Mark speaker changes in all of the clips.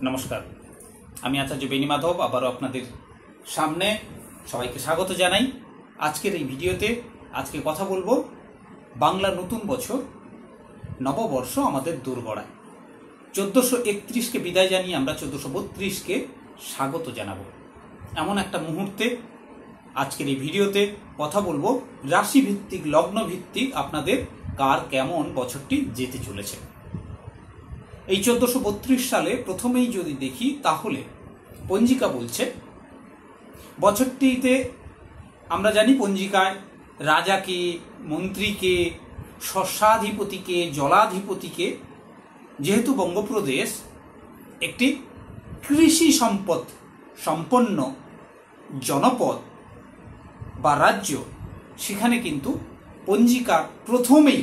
Speaker 1: নমস্কার, আমি আচার্য বেণী মাধব আবারও আপনাদের সামনে সবাইকে স্বাগত জানাই। আজকের এই ভিডিওতে আজকে কথা বলবো বাংলা নতুন বছর নববর্ষ আমাদের দোরগড়ায়। 1431কে বিদায় জানিয়ে আমরা 1432কে স্বাগত জানাবো। এমন একটা মুহূর্তে আজকের এই ভিডিওতে কথা বলবো রাশি ভিত্তিক, লগ্ন ভিত্তিক আপনাদের কার কেমন বছরটি যেতে চলেছে। এই 1432 সালে প্রথমেই যদি দেখি তাহলে পঞ্জিকা বলছে বছরটিতে আমরা জানি পঞ্জিকায় রাজাকে, মন্ত্রীকে, শস্যাধিপতিকে, জলাধিপতিকে, যেহেতু বঙ্গপ্রদেশ একটি কৃষি সম্পদ সম্পন্ন জনপদ বা রাজ্য, সেখানে কিন্তু পঞ্জিকা প্রথমেই,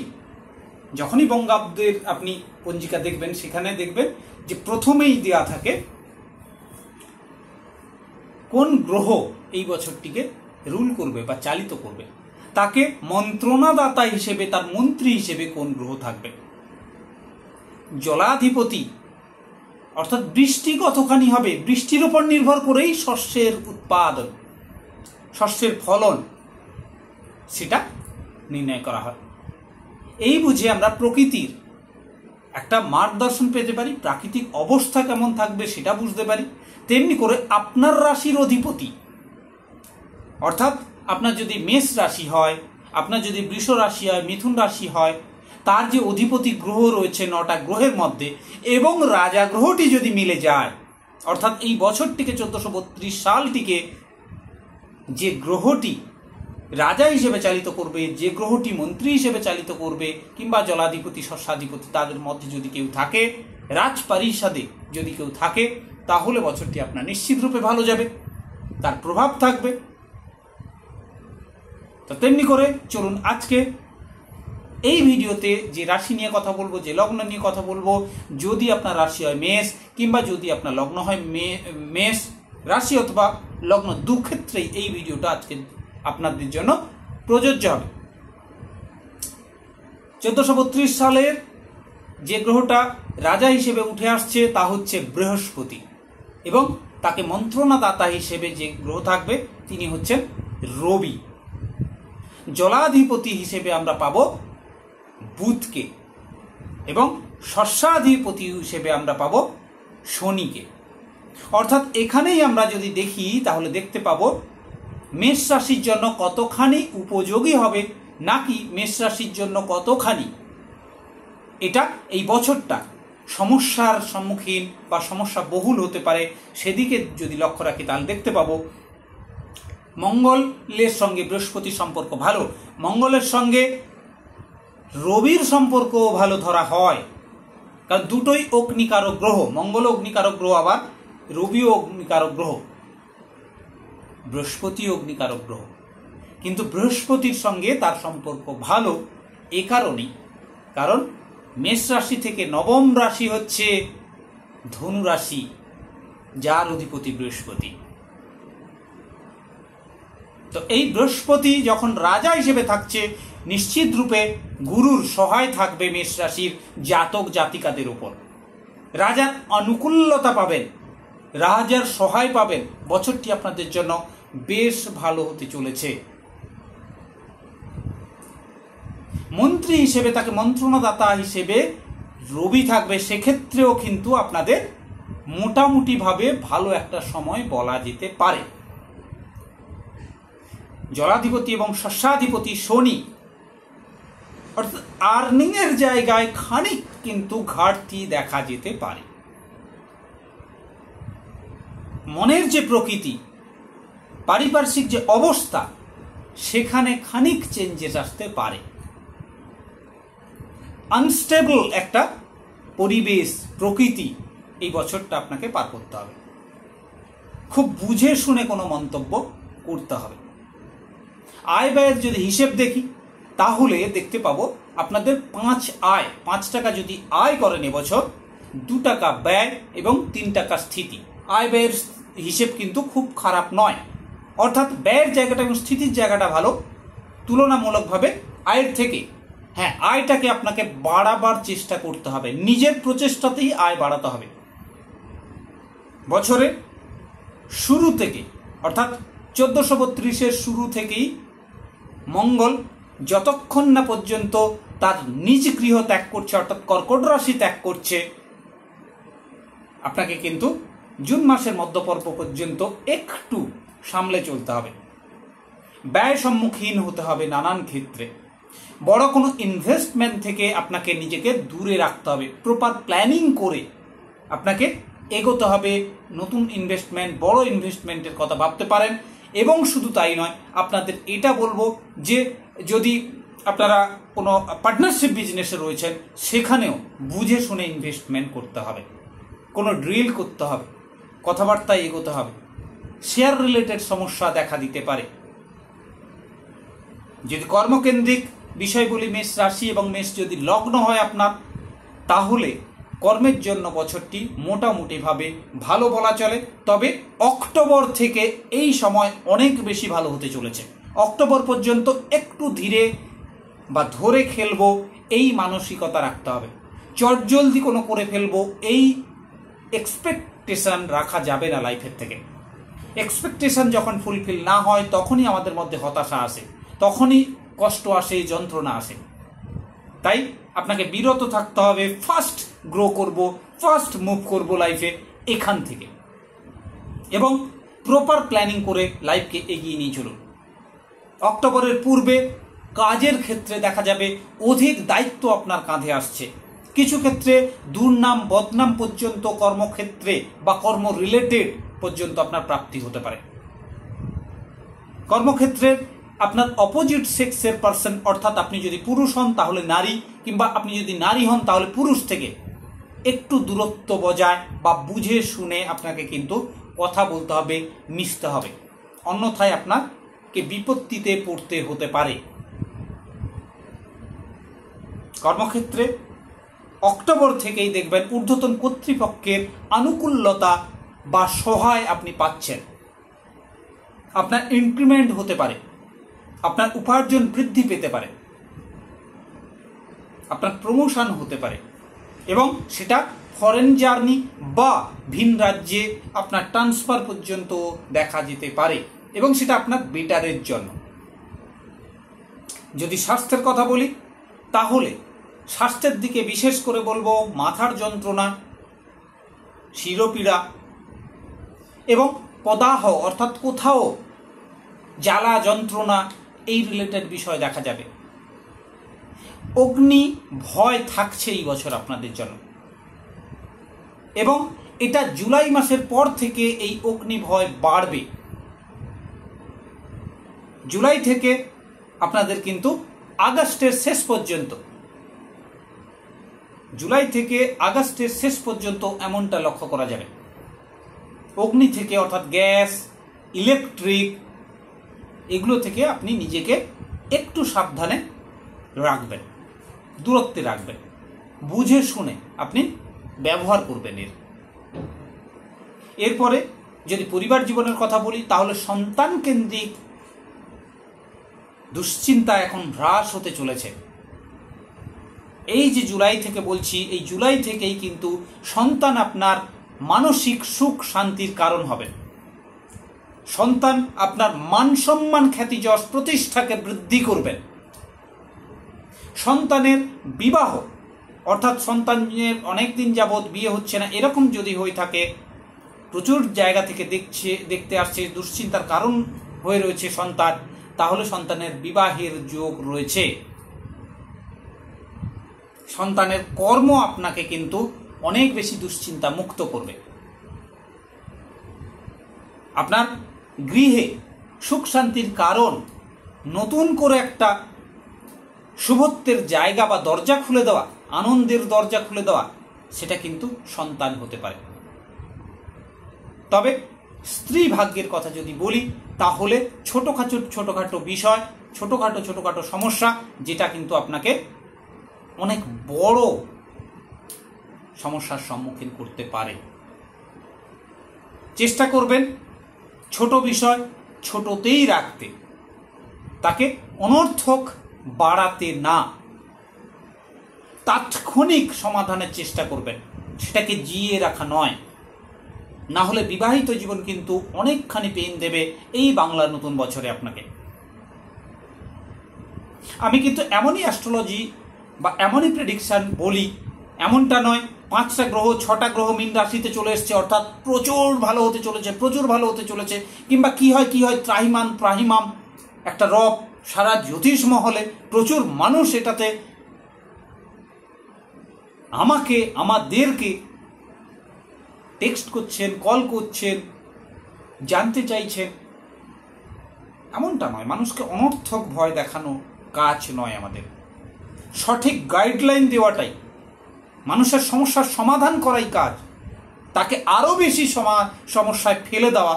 Speaker 1: যখনই বঙ্গাব্দের আপনি পঞ্জিকা দেখবেন সেখানে দেখবেন যে প্রথমেই দেয়া থাকে কোন গ্রহ এই বছরটিকে রুল করবে বা চালিত করবে, তাকে মন্ত্রণাদাতা হিসেবে, তার মন্ত্রী হিসেবে কোন গ্রহ থাকবে। জলাধিপতি অর্থাৎ বৃষ্টি কতখানি হবে, বৃষ্টির উপর নির্ভর করেই শস্যের উৎপাদন, শস্যের ফলন সেটা নির্ণয় করা হয়। এই বুঝে আমরা প্রকৃতির একটা মার্গদর্শন পেতে পারি, প্রাকৃতিক অবস্থা কেমন থাকবে সেটা বুঝতে পারি। তেমনি করে আপনার রাশির অধিপতি, অর্থাৎ আপনার যদি মেষ রাশি হয়, আপনার যদি বৃষ রাশি হয়, মিথুন রাশি হয়, তার যে অধিপতি গ্রহ রয়েছে 9টা গ্রহের মধ্যে, এবং রাজা গ্রহটি যদি মিলে যায়, অর্থাৎ এই বছরটিকে 1432 সালটিকে যে গ্রহটি রাজা হিসেবে চালিত করবে, যে গ্রহটি মন্ত্রী হিসেবে চালিত করবে, কিংবা জলাধিপতি, শস্যাধিপতি, তাদের মধ্যে যদি কেউ থাকে, রাজপারিষদে যদি কেউ থাকে, তাহলে বছরটি আপনার নিশ্চিত রূপে ভালো যাবে, তার প্রভাব থাকবে। তো তেমনি করে চলুন আজকে এই ভিডিওতে যে রাশি নিয়ে কথা বলবো, যে লগ্ন নিয়ে কথা বলবো, যদি আপনার রাশি হয় মেষ, কিংবা যদি আপনার লগ্ন হয় মেষ রাশি অথবা লগ্ন, দুক্ষেত্রেই এই ভিডিওটা আজকে আপনাদের জন্য প্রযোজ্য হবে। 1432 সালের যে গ্রহটা রাজা হিসেবে উঠে আসছে তা হচ্ছে বৃহস্পতি, এবং তাকে মন্ত্রণাদাতা হিসেবে যে গ্রহ থাকবে তিনি হচ্ছেন রবি। জলাধিপতি হিসেবে আমরা পাবো বুধকে, এবং শস্যাধিপতি হিসেবে আমরা পাবো শনিকে। অর্থাৎ এখানেই আমরা যদি দেখি তাহলে দেখতে পাবো মেষ রাশির জন্য কতখানি উপযোগী হবে, নাকি মেষ রাশির জন্য কতখানি এটা এই বছরটা সমস্যার সম্মুখীন বা সমস্যা বহুল হতে পারে, সেদিকে যদি লক্ষ্য রাখি তাহলে দেখতে পাবো মঙ্গলের সঙ্গে বৃহস্পতির সম্পর্ক ভালো, মঙ্গলের সঙ্গে রবির সম্পর্ক ভালো ধরা হয়, কারণ দুটোই অগ্নিকারক গ্রহ, মঙ্গল অগ্নিকারক গ্রহ, আবার রবিও অগ্নিকারক গ্রহ, বৃহস্পতি অগ্নিকারক গ্রহ। কিন্তু বৃহস্পতির সঙ্গে তার সম্পর্ক ভালো এ কারণেই, কারণ মেষ রাশি থেকে নবম রাশি হচ্ছে ধনু রাশি, যার অধিপতি বৃহস্পতি। তো এই বৃহস্পতি যখন রাজা হিসেবে থাকছে, নিশ্চিত রূপে গুরুর সহায় থাকবে মেষ রাশির জাতক জাতিকাদের উপর। রাজার অনুকূলতা পাবেন, রাজার সহায় পাবেন, বছরটি আপনাদের জন্য বেশ ভালো হতে চলেছে। মন্ত্রী হিসেবে, তাকে মন্ত্রণাদাতা হিসেবে রবি থাকবে, সেক্ষেত্রেও কিন্তু আপনাদের মোটামুটি ভাবে ভালো একটা সময় বলা যেতে পারে। জলাধিপতি এবং শস্যাধিপতি শনি, অর্থাৎ আর্নিং এর জায়গায় খানিক কিন্তু ঘাটতি দেখা যেতে পারে। মনের যে প্রকৃতি, পারিপার্শ্বিক যে অবস্থা, সেখানে খানিক চেঞ্জেস আসতে পারে। আনস্টেবল একটা পরিবেশ, প্রকৃতি এই বছরটা আপনাকে পার করতে হবে। খুব বুঝে শুনে কোনো মন্তব্য করতে হবে। আয় ব্যয়ের যদি হিসেব দেখি তাহলে দেখতে পাবো আপনাদের 5 টাকা যদি আয় করেন এবছর, 2 টাকা ব্যয় এবং 3 টাকা স্থিতি। আয় ব্যয়ের হিসেব কিন্তু খুব খারাপ নয়, অর্থাৎ ব্যয়ের জায়গাটা এবং স্থিতির জায়গাটা ভালো তুলনামূলকভাবে আয়ের থেকে। হ্যাঁ, আয়টাকে আপনাকে বাড়াবার চেষ্টা করতে হবে, নিজের প্রচেষ্টাতেই আয় বাড়াতে হবে। বছরের শুরু থেকে অর্থাৎ 1432-এর শুরু থেকেই মঙ্গল যতক্ষণ না পর্যন্ত তার নিজ গৃহ ত্যাগ করছে অর্থাৎ কর্কট রাশি ত্যাগ করছে, আপনাকে কিন্তু জুন মাসের মধ্যপর্ব পর্যন্ত একটু সামলে চলতে হবে, ব্যয় সম্মুখীন হতে হবে নানান ক্ষেত্রে। বড় কোনো ইনভেস্টমেন্ট থেকে আপনাকে নিজেকে দূরে রাখতে হবে, প্রপার প্ল্যানিং করে আপনাকে এগোতে হবে। নতুন ইনভেস্টমেন্ট, বড় ইনভেস্টমেন্টের কথা ভাবতে পারেন। এবং শুধু তাই নয়, আপনাদের এটা বলবো যে যদি আপনারা কোনো পার্টনারশিপ বিজনেসে রয়েছেন সেখানেও বুঝে শুনে ইনভেস্টমেন্ট করতে হবে, কোনো ড্রিল করতে হবে, কথাবার্তায় এগোতে হবে। শেয়ার রিলেটেড সমস্যা দেখা দিতে পারে। যদি কর্মকেন্দ্রিক বিষয় বলি, মেষ রাশি এবং মেষ যদি লগ্ন হয় আপনার, তাহলে কর্মের জন্য বছরটি মোটামুটিভাবে ভালো বলা চলে। তবে অক্টোবর থেকে এই সময় অনেক বেশি ভালো হতে চলেছে। অক্টোবর পর্যন্ত একটু ধীরে বা ধরে খেলবো এই মানসিকতা রাখতে হবে। চটজলদি কোনো করে ফেলবো এই এক্সপেকটেশন রাখা যাবে না লাইফের থেকে। এক্সপেকটেশন যখন ফুলফিল না হয় তখনই আমাদের মধ্যে হতাশা আসে, তখনই কষ্ট আসে, যন্ত্রণা আসে। তাই আপনাকে বিরত থাকতে হবে। ফার্স্ট গ্রো করব, ফার্স্ট মুভ করব লাইফে এখান থেকে, এবং প্রপার প্ল্যানিং করে লাইফকে এগিয়ে নিয়ে চলুন। অক্টোবরের পূর্বে কাজের ক্ষেত্রে দেখা যাবে অধিক দায়িত্ব আপনার কাঁধে আসছে। কিছু ক্ষেত্রে দুর্নাম বদনাম পর্যন্ত কর্মক্ষেত্রে বা কর্ম রিলেটেড পর্যন্ত আপনার প্রাপ্তি হতে পারে। কর্মক্ষেত্রের আপনার অপোজিট সেক্সের পার্সন, অর্থাৎ আপনি যদি পুরুষ হন তাহলে নারী, কিংবা আপনি যদি নারী হন তাহলে পুরুষ থেকে একটু দূরত্ব বজায় বা বুঝে শুনে আপনাকে কিন্তু কথা বলতে হবে, মিশতে হবে, অন্যথায় আপনাকে বিপত্তিতে পড়তে হতে পারে। কর্মক্ষেত্রে অক্টোবর থেকেই দেখবেন ঊর্ধ্বতন কর্তৃপক্ষের আনুকূল্যতা বা সহায় আপনি পাচ্ছেন। আপনার ইনক্রিমেন্ট হতে পারে, আপনার উপার্জন বৃদ্ধি পেতে পারে, আপনার প্রমোশন হতে পারে, এবং সেটা ফরেন জার্নি বা ভিন রাজ্যে আপনার ট্রান্সফার পর্যন্ত দেখা যেতে পারে, এবং সেটা আপনার বেটারের জন্য। যদি স্বাস্থ্যের কথা বলি তাহলে স্বাস্থ্যের দিকে বিশেষ করে বলবো মাথার যন্ত্রণা, শিরোপীড়া এবং প্রদাহ অর্থাৎ কোথাও জ্বালা যন্ত্রণা, এই রিলেটেড বিষয় দেখা যাবে। অগ্নি ভয় থাকছে এই বছর আপনাদের জন্য, এবং এটা জুলাই মাসের পর থেকে এই অগ্নি ভয় বাড়বে। জুলাই থেকে আপনাদের কিন্তু আগস্টের শেষ পর্যন্ত, জুলাই থেকে আগস্টের শেষ পর্যন্ত এমনটা লক্ষ্য করা যাবে। অগ্নি থেকে অর্থাৎ গ্যাস, ইলেকট্রিক, এগুলো থেকে আপনি নিজেকে একটু সাবধানে রাখবেন, দূরত্বে রাখবেন, বুঝে শুনে আপনি ব্যবহার করবেন এরপরে যদি পরিবার জীবনের কথা বলি তাহলে সন্তান কেন্দ্রিক দুশ্চিন্তা এখন হ্রাস হতে চলেছে। এই যে জুলাই থেকে বলছি, এই জুলাই থেকেই কিন্তু সন্তান আপনার মানসিক সুখ শান্তির কারণ হবে। সন্তান আপনার মান সম্মান, খ্যাতি, যশ, প্রতিষ্ঠাকে বৃদ্ধি করবেন। সন্তানের বিবাহ অর্থাৎ সন্তানের অনেকদিন যাবৎ বিয়ে হচ্ছে না, এরকম যদি হয়ে থাকে, প্রচুর জায়গা থেকে দেখতে আসছে দুশ্চিন্তার কারণ হয়ে রয়েছে সন্তান, তাহলে সন্তানের বিবাহের যোগ রয়েছে। সন্তানের কর্ম আপনাকে কিন্তু অনেক বেশি দুশ্চিন্তা মুক্ত করবে। আপনার গৃহে সুখ শান্তির কারণ নতুন করে একটা শুভত্বের জায়গা বা দরজা খুলে দেওয়া, আনন্দের দরজা খুলে দেওয়া, সেটা কিন্তু সন্তান হতে পারে। তবে স্ত্রী ভাগ্যের কথা যদি বলি তাহলে ছোটখাটো বিষয়, ছোটখাটো সমস্যা, যেটা কিন্তু আপনাকে অনেক বড় সমস্যার সম্মুখীন করতে পারে। চেষ্টা করবেন ছোট বিষয় ছোটতেই রাখতে, তাকে অনর্থক বাড়াতে না। তাৎক্ষণিক সমাধানের চেষ্টা করবেন, সেটাকে জিয়ে রাখা নয়। না হলে বিবাহিত জীবন কিন্তু অনেকখানি পেইন দেবে এই বাংলার নতুন বছরে আপনাকে। আমি কিন্তু এমনই অ্যাস্ট্রোলজি বা এমনই প্রেডিকশন বলি, এমনটা নয় 5টা গ্রহ 6টা গ্রহ মীন রাশিতে চলে এসছে অর্থাৎ প্রচুর ভালো হতে চলেছে, প্রচুর ভালো হতে চলেছে, কিংবা কি হয় ত্রাহিমান প্রাহিমাম একটা রব সারা জ্যোতিষ মহলে প্রচুর মানুষ এটাতে আমাদেরকে টেক্সট করছেন, কল করছেন, জানতে চাইছেন। এমনটা নয়, মানুষকে অনর্থক ভয় দেখানো কাজ নয় আমাদের, সঠিক গাইডলাইন দেওয়াটাই, মানুষের সমস্যার সমাধান করাই কাজ। তাকে আরো বেশি সমস্যায় ফেলে দেওয়া,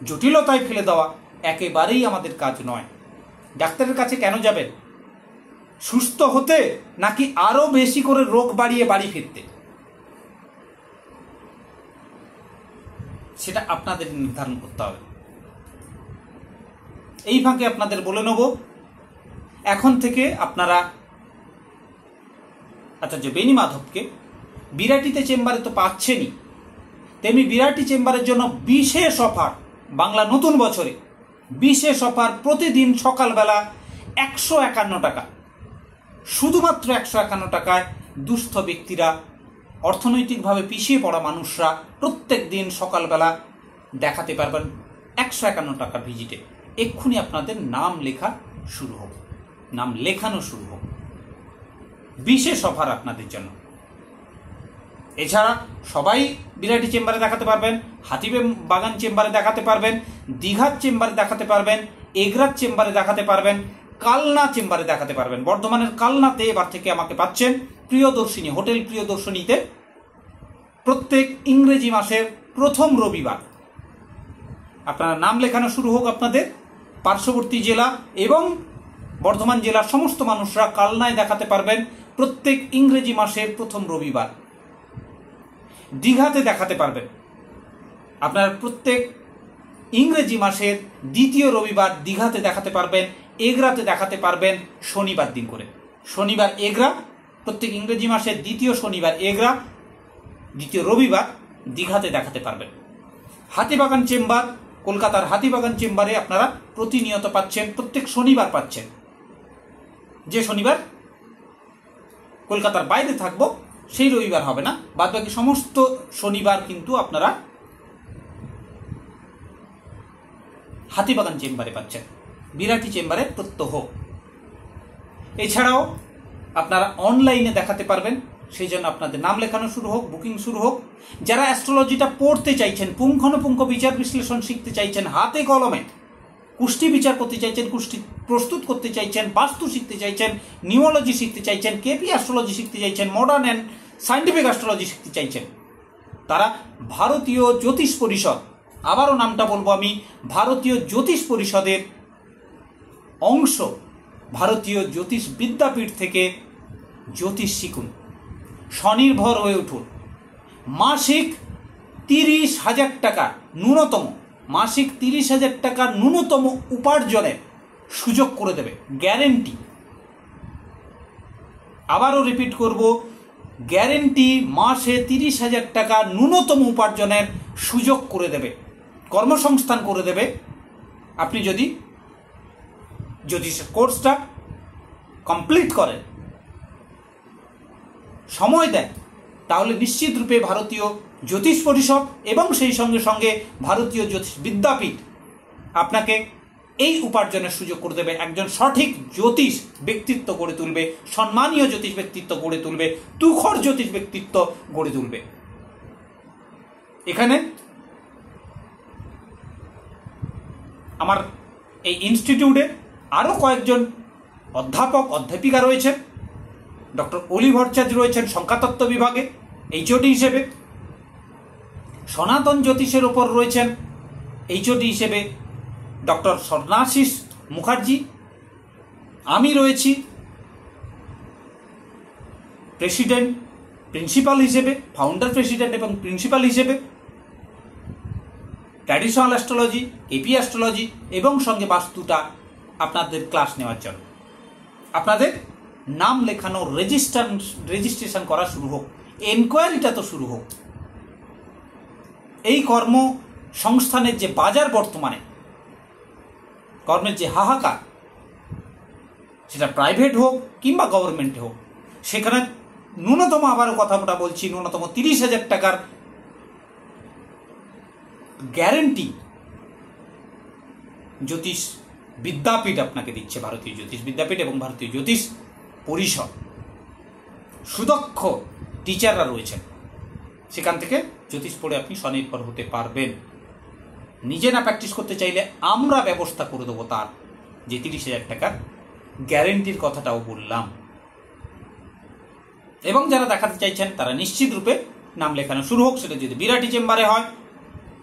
Speaker 1: জটিলতায় ফেলে দেওয়া একেবারেই আমাদের কাজ নয়। ডাক্তারের কাছে কেন যাবেন? সুস্থ হতে, নাকি আরো বেশি করে রোগ বাড়িয়ে বাড়ি ফিরতে? সেটা আপনাদের নির্ধারণ করতে হবে। এই ফাঁকে আপনাদের বলে নেব, এখন থেকে আপনারা আচার্য বেনি মাধবকে বিরাটিতে চেম্বারে তো পাচ্ছেনই, তেমনি বিরাটি চেম্বারের জন্য বিশেষ অফার, বাংলা নতুন বছরে বিশেষ অফার। প্রতিদিন সকালবেলা 151 টাকা, শুধুমাত্র 151 টাকায় দুস্থ ব্যক্তিরা, অর্থনৈতিকভাবে পিছিয়ে পড়া মানুষরা প্রত্যেক দিন সকালবেলা দেখাতে পারবেন 151 টাকা ভিজিটে। এক্ষুনি আপনাদের নাম লেখা শুরু হোক, নাম লেখানো শুরু হোক, বিশেষ অফার আপনাদের জন্য। এছাড়া সবাই বিরাটি চেম্বারে দেখাতে পারবেন, হাতিবাগান চেম্বারে দেখাতে পারবেন, দীঘার চেম্বারে দেখাতে পারবেন, এগরার চেম্বারে দেখাতে পারবেন, কালনা চেম্বারে দেখাতে পারবেন। বর্ধমানের কালনাতে এবার থেকে আমাকে পাচ্ছেন প্রিয়দর্শিনী হোটেল প্রিয়দর্শিনীতে প্রত্যেক ইংরেজি মাসের প্রথম রবিবার। আপনারা নাম লেখানো শুরু হোক। আপনাদের পার্শ্ববর্তী জেলা এবং বর্ধমান জেলার সমস্ত মানুষরা কালনায় দেখাতে পারবেন প্রত্যেক ইংরেজি মাসের প্রথম রবিবার। দীঘাতে দেখাতে পারবেন আপনারা প্রত্যেক ইংরেজি মাসের দ্বিতীয় রবিবার দীঘাতে দেখাতে পারবেন। এগরাতে দেখাতে পারবেন শনিবার দিন করে, শনিবার এগরা, প্রত্যেক ইংরেজি মাসের দ্বিতীয় শনিবার এগরা, দ্বিতীয় রবিবার দীঘাতে দেখাতে পারবেন। হাতিবাগান চেম্বার, কলকাতার হাতিবাগান চেম্বারে আপনারা প্রতিনিয়ত পাচ্ছেন, প্রত্যেক শনিবার পাচ্ছেন। যে শনিবার কলকাতার বাইরে থাকবো সেই রবিবার হবে না, বাদবাকি সমস্ত শনিবার কিন্তু আপনারা হাতিবাগান চেম্বারে পাচ্ছেন, বিরাটি চেম্বারে প্রত্যহ। এছাড়াও আপনারা অনলাইনে দেখাতে পারবেন, সেই জন্য আপনাদের নাম লেখানো শুরু হোক, বুকিং শুরু হোক। যারা অ্যাস্ট্রোলজিটা পড়তে চাইছেন, পুঙ্খানুপুঙ্খ বিচার বিশ্লেষণ শিখতে চাইছেন, হাতে কলমে কুষ্টি বিচার করতে চাইছেন, কুষ্টি প্রস্তুত করতে চাইছেন, বাস্তু শিখতে চাইছেন, নিউমোলজি শিখতে চাইছেন, কেপি অ্যাস্ট্রোলজি শিখতে চাইছেন, মডার্ন অ্যান্ড সায়েন্টিফিক অ্যাস্ট্রোলজি শিখতে চাইছেন, তারা ভারতীয় জ্যোতিষ পরিষদ, আবারও নামটা বলবো আমি, ভারতীয় জ্যোতিষ পরিষদের অংশ ভারতীয় জ্যোতিষ বিদ্যাপীঠ থেকে জ্যোতিষ শিখুন, স্বনির্ভর হয়ে উঠুন। মাসিক 30,000 টাকা ন্যূনতম, মাসিক 30,000 টাকা ন্যূনতম উপার্জনের সুযোগ করে দেবে, গ্যারেন্টি। আবারও রিপিট করব, গ্যারেন্টি, মাসে 30,000 টাকা ন্যূনতম উপার্জনের সুযোগ করে দেবে, কর্মসংস্থান করে দেবে। আপনি যদি জ্যোতিষের কোর্সটা কমপ্লিট করেন, সময় দেন, তাহলে নিশ্চিত রূপে ভারতীয় জ্যোতিষ পরিষদ এবং সেই সঙ্গে সঙ্গে ভারতীয় জ্যোতিষ বিদ্যাপীঠ আপনাকে এই উপার্জনের সুযোগ করে দেবে। একজন সঠিক জ্যোতিষ ব্যক্তিত্ব গড়ে তুলবে, সম্মানীয় জ্যোতিষ ব্যক্তিত্ব গড়ে তুলবে, তুখর জ্যোতিষ ব্যক্তিত্ব গড়ে তুলবে। এখানে আমার এই ইনস্টিটিউটে আরও কয়েকজন অধ্যাপক অধ্যাপিকা রয়েছেন। ডক্টর অলি ভট্টাচার্য রয়েছেন সংখ্যাতত্ত্ব বিভাগে এইচওডি হিসেবে, সনাতন জ্যোতিষের ওপর রয়েছেন এইচওডি হিসেবে ডক্টর স্বর্ণাশিস মুখার্জি, আমি রয়েছি প্রেসিডেন্ট প্রিন্সিপাল হিসেবে, ফাউন্ডার প্রেসিডেন্ট এবং প্রিন্সিপাল হিসেবে ট্র্যাডিশনাল অ্যাস্ট্রোলজি, এপি অ্যাস্ট্রোলজি এবং সঙ্গে বাস্তুটা আপনাদের ক্লাস নেওয়ার জন্য। আপনাদের নাম লেখানো, রেজিস্ট্রেশন করা শুরু হোক, এনকোয়ারিটা তো শুরু হোক। এই কর্মসংস্থানের যে বাজার বর্তমানে, কর্মের যে হাহাকার, সেটা প্রাইভেট হোক কিংবা গভর্নমেন্টে হোক, সেখানে ন্যূনতম, আবারও কথাটা বলছি, ন্যূনতম 30,000 টাকার গ্যারেন্টি জ্যোতিষ বিদ্যাপীঠ আপনাকে দিচ্ছে, ভারতীয় জ্যোতিষ বিদ্যাপীঠ এবং ভারতীয় জ্যোতিষ পরিষদ। সুদক্ষ টিচাররা রয়েছেন, সেখান থেকে জ্যোতিষ পড়ে আপনি স্বনির্ভর হতে পারবেন। নিজে না প্র্যাকটিস করতে চাইলে আমরা ব্যবস্থা করে দেবো তার, যে 30,000 টাকার গ্যারেন্টির কথাটাও বললাম। এবং যারা দেখাতে চাইছেন তারা নিশ্চিত রূপে নাম লেখানো শুরু হোক। সেটা যদি বিরাটি চেম্বারে হয়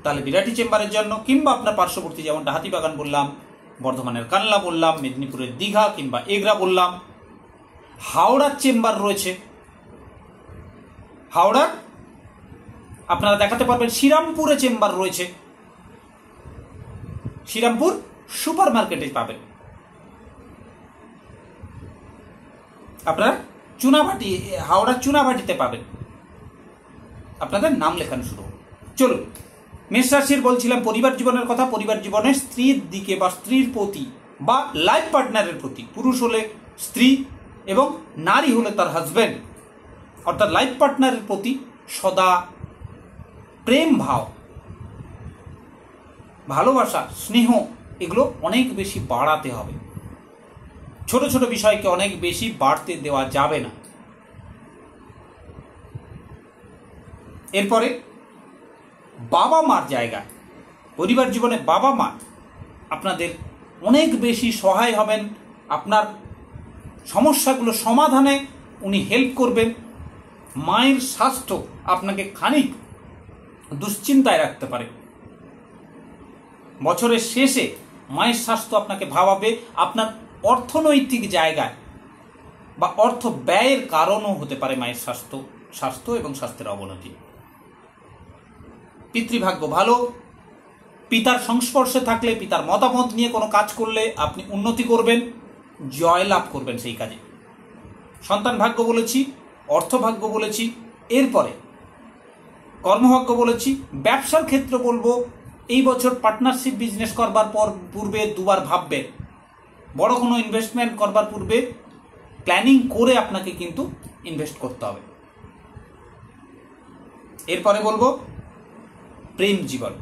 Speaker 1: তাহলে বিরাটি চেম্বারের জন্য, কিংবা আপনার পার্শ্ববর্তী যেমনটা হাতিবাগান বললাম, বর্ধমানের কানলা বললাম, মেদিনীপুরের দীঘা কিংবা এগরা বললাম, হাওড়ার চেম্বার রয়েছে। হাওড়ার আপনারা দেখাতে পারবেন। শ্রীরামপুরে চেম্বার রয়েছে, শ্রীরামপুর সুপার মার্কেটে পাবেন। আপনারা চুনাভাটি, হাওড়ার চুনাভাটিতে পাবেন। আপনাদের নাম লেখানো শুরু। চলুন, মেষ রাশির বলছিলাম পরিবার জীবনের কথা। পরিবার জীবনে স্ত্রীর দিকে বা স্ত্রীর প্রতি বা লাইফ পার্টনারের প্রতি, পুরুষ হলে স্ত্রী এবং নারী হলে তার হাজব্যান্ড, অর্থাৎ লাইফ পার্টনারের প্রতি সদা প্রেম ভাব, ভালোবাসা, স্নেহ, এগুলো অনেক বেশি বাড়াতে হবে। ছোট ছোট বিষয়কে অনেক বেশি বাড়তে দেওয়া যাবে না। এরপরে বাবা মার জায়গায়, পরিবার জীবনে বাবা মা আপনাদের অনেক বেশি সহায় হবেন। আপনার সমস্যাগুলো সমাধানে উনি হেল্প করবেন। মায়ের স্বাস্থ্য আপনাকে খানিক দুশ্চিন্তায় রাখতে পারে। বছরের শেষে মায়ের স্বাস্থ্য আপনাকে ভাবাবে। আপনার অর্থনৈতিক জায়গায় বা অর্থ ব্যয়ের কারণও হতে পারে মায়ের স্বাস্থ্য এবং স্বাস্থ্যের অবনতি। পিতৃভাগ্য ভালো। পিতার সংস্পর্শে থাকলে, পিতার মতামত নিয়ে কোনো কাজ করলে আপনি উন্নতি করবেন, জয়লাভ করবেন সেই কাজে। সন্তান ভাগ্য বলেছি, অর্থভাগ্য বলেছি। এরপরে কর্মভাগ্য বলেছি। ব্যবসার ক্ষেত্র বলবো, এই বছর পার্টনারশিপ বিজনেস করবার পূর্বে দুবার ভাববেন। বড় কোনো ইনভেস্টমেন্ট করবার পূর্বে প্ল্যানিং করে আপনাকে কিন্তু ইনভেস্ট করতে হবে। এরপরে বলবো প্রেম জীবন।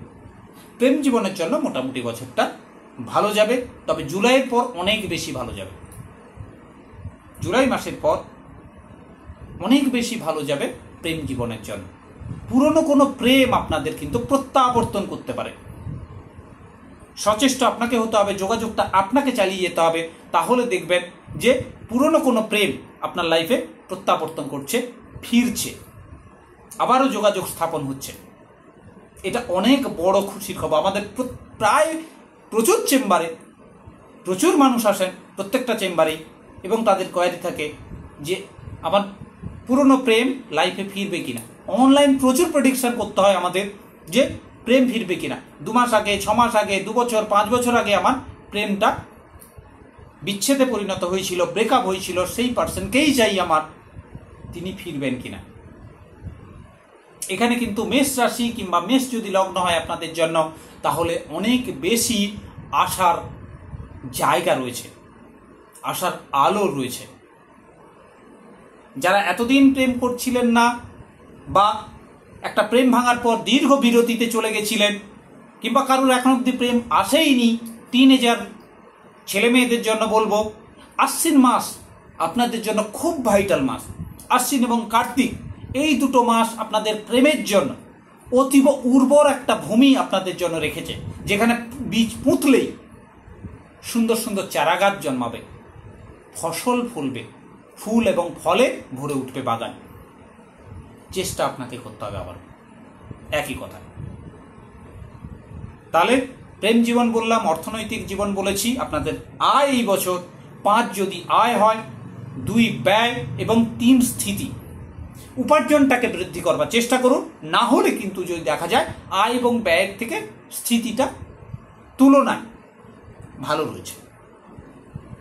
Speaker 1: প্রেম জীবনের জন্য মোটামুটি বছরটা ভালো যাবে, তবে জুলাইয়ের পর অনেক বেশি ভালো যাবে। জুলাই মাসের পর অনেক বেশি ভালো যাবে প্রেম জীবনের জন্য। পুরনো কোনো প্রেম আপনাদের কিন্তু প্রত্যাবর্তন করতে পারে। সচেষ্ট আপনাকে হতে হবে, যোগাযোগটা আপনাকে চালিয়ে যেতে হবে। তাহলে দেখবেন যে পুরনো কোনো প্রেম আপনার লাইফে প্রত্যাবর্তন করছে, ফিরছে, আবারও যোগাযোগ স্থাপন হচ্ছে। এটা অনেক বড় খুশির খবর। আমাদের প্রায় প্রচুর চেম্বারে প্রচুর মানুষ আসেন, প্রত্যেকটা চেম্বারেই, এবং তাদের কোয়ারি থাকে যে আমার পুরনো প্রেম লাইফে ফিরবে কিনা। অনলাইন প্রচুর প্রেডিকশন করতে হয় আমাদের যে প্রেম ফিরবে কিনা। 2 মাস আগে, 6 মাস আগে, 2 বছর, 5 বছর আগে আমার প্রেমটা বিচ্ছেদে পরিণত হয়েছিল, ব্রেকআপ হয়েছিল, সেই পার্সনকেই চাই আমার, তিনি ফিরবেন কিনা। এখানে কিন্তু মেষ রাশি কিংবা মেষ যদি লগ্ন হয় আপনাদের জন্য, তাহলে অনেক বেশি আশার জায়গা রয়েছে, আশার আলো রয়েছে। যারা এতদিন প্রেম করছিলেন না বা একটা প্রেম ভাঙার পর দীর্ঘ বিরতিতে চলে গেছিলেন, কিংবা কারোর এখন অব্দি প্রেম আসেইনি, টিনেজার ছেলে মেয়েদের জন্য বলবো আশ্বিন মাস আপনাদের জন্য খুব ভাইটাল মাস। আশ্বিন এবং কার্তিক এই দুটো মাস আপনাদের প্রেমের জন্য অতীব উর্বর একটা ভূমি আপনাদের জন্য রেখেছে, যেখানে বীজ পুঁতলেই সুন্দর সুন্দর চারাগাছ জন্মাবে, ফসল ফলবে, ফুল এবং ফলে ভরে উঠবে বাগান। চেষ্টা আপনাকে করতে হবে আবার একই কথা। তাহলে প্রেম জীবন বললাম, অর্থনৈতিক জীবন বলেছি। আপনাদের আয় এই বছর 5 যদি আয় হয়, 2 ব্যয় এবং 3 স্থিতি। উপার্জনটাকে বৃদ্ধি করবার চেষ্টা করুন, না হলে কিন্তু যদি দেখা যায় আয় এবং ব্যয়ের থেকে স্থিতিটা তুলনায় ভালো রয়েছে।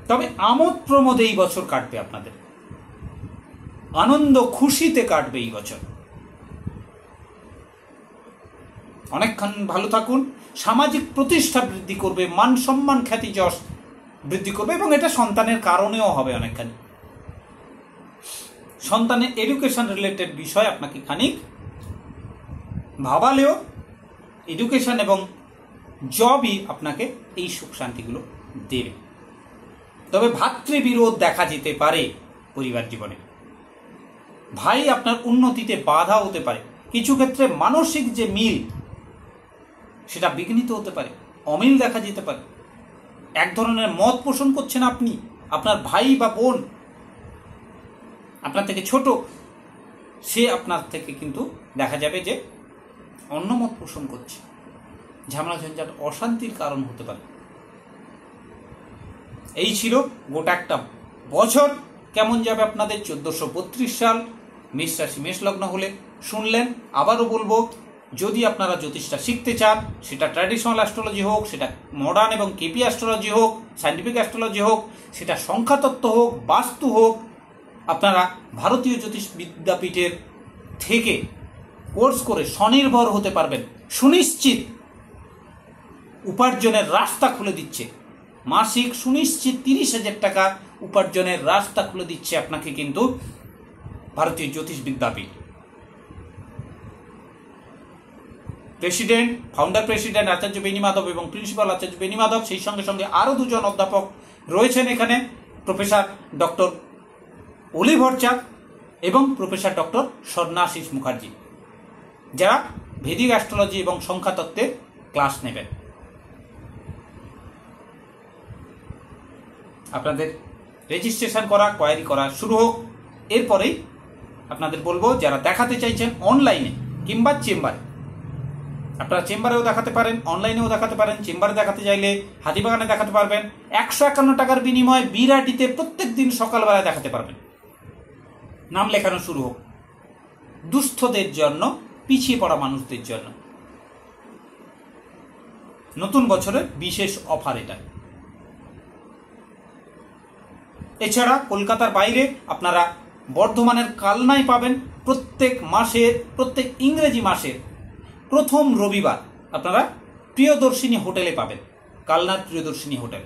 Speaker 1: তবে আমোদ প্রমোদে এই বছর কাটবে আপনাদের, আনন্দ খুশিতে কাটবে এই বছর। অনেকক্ষণ ভালো থাকুন। সামাজিক প্রতিষ্ঠা বৃদ্ধি করবে, মান সম্মান খ্যাতি যশ বৃদ্ধি করবে, এবং এটা সন্তানের কারণেও হবে অনেকখানি। সন্তানের এডুকেশন রিলেটেড বিষয় আপনাকে খানিক ভাবালেও এডুকেশন এবং জবই আপনাকে এই সুখ শান্তিগুলো দেবে। তবে ভাতৃবিরোধ দেখা যেতে পারে পরিবার জীবনে। ভাই আপনার উন্নতিতে বাধা হতে পারে। কিছু ক্ষেত্রে মানসিক যে মিল সেটা বিঘ্নিত হতে পারে, অমিল দেখা যেতে পারে। এক ধরনের মত পোষণ করছেন আপনি, আপনার ভাই বা বোন আপনার থেকে ছোট, সে আপনার থেকে কিন্তু দেখা যাবে যে অন্য মত পোষণ করছে। ঝামেলা ঝঞ্ঝাট অশান্তির কারণ হতে পারে। এই ছিল গোটা একটা বছর কেমন যাবে আপনাদের। 1432 সাল মেষ রাশি মেষ লগ্ন হলে শুনলেন। আবারও বলবো, যদি আপনারা জ্যোতিষটা শিখতে চান, সেটা ট্র্যাডিশনাল অ্যাস্ট্রোলজি হোক, সেটা মডার্ন এবং কেপি অ্যাস্ট্রোলজি হোক, সায়েন্টিফিক অ্যাস্ট্রোলজি হোক, সেটা সংখ্যাতত্ত্ব হোক, বাস্তু হোক, আপনারা ভারতীয় জ্যোতিষ বিদ্যাপীঠের থেকে কোর্স করে স্বনির্ভর হতে পারবেন। সুনিশ্চিত উপার্জনের রাস্তা খুলে দিচ্ছে। মাসিক সুনিশ্চিত 30,000 টাকা উপার্জনের রাস্তা খুলে দিচ্ছে আপনাকে কিন্তু ভারতীয় জ্যোতিষ বিদ্যাপীঠ। প্রেসিডেন্ট, ফাউন্ডার প্রেসিডেন্ট আচার্য বেনি মাধব এবং প্রিন্সিপাল আচার্য বেনি মাধব, সেই সঙ্গে সঙ্গে আরও 2 জন অধ্যাপক রয়েছেন এখানে, প্রফেসর ডক্টর অলি ভট্টাচার্য এবং প্রফেসর ডক্টর স্বর্ণাশিস মুখার্জি, যারা ভেদিক অ্যাস্ট্রোলজি এবং সংখ্যাতত্ত্বের ক্লাস নেবেন। আপনাদের রেজিস্ট্রেশন করা, কোয়ারি করা শুরু হোক। এরপরেই আপনাদের বলবো, যারা দেখাতে চাইছেন অনলাইনে কিংবা চেম্বারে, আপনারা চেম্বারেও দেখাতে পারেন, অনলাইনেও দেখাতে পারেন। চেম্বারে দেখাতে চাইলে হাতিবাগানে দেখাতে পারবেন। 151 টাকার বিনিময়ে বিরাটিতে প্রত্যেক দিন সকালবেলায় দেখাতে পারবেন। নাম লেখানো শুরু হোক। দুস্থদের জন্য, পিছিয়ে পড়া মানুষদের জন্য নতুন বছরের বিশেষ অফার এটা। এছাড়া কলকাতার বাইরে আপনারা বর্ধমানের কালনায় পাবেন। প্রত্যেক ইংরেজি মাসের প্রথম রবিবার আপনারা প্রিয়দর্শিনী হোটেলে পাবেন, কালনার প্রিয়দর্শিনী হোটেল।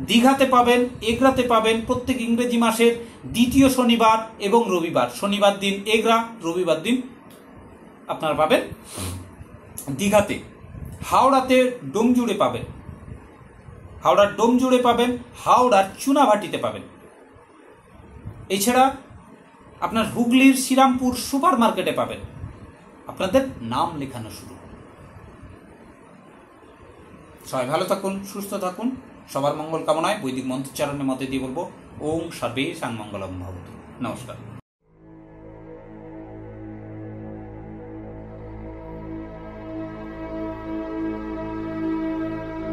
Speaker 1: দীঘাতে পাবেন, এগরাতে পাবেন প্রত্যেক ইংরেজি মাসের দ্বিতীয় শনিবার এবং রবিবার। শনিবার দিন এগরা, রবিবার দিন আপনারা পাবেন দীঘাতে। হাওড়াতে ডোমজুড়ে পাবেন, হাওড়ার ডোমজুড়ে পাবেন, হাওড়ার চুনাভাটিতে পাবেন। এছাড়া আপনার হুগলির শ্রীরামপুর সুপার মার্কেটে পাবেন। আপনাদের নাম লেখানো শুরু। সবাই ভালো থাকুন, সুস্থ থাকুন। সবার মঙ্গল কামনায় বৈদিক মন্ত্রোচ্চারণের মধ্যে দিয়ে বলবো, ওম সর্বে সাংমঙ্গলম ভবতু। নমস্কার।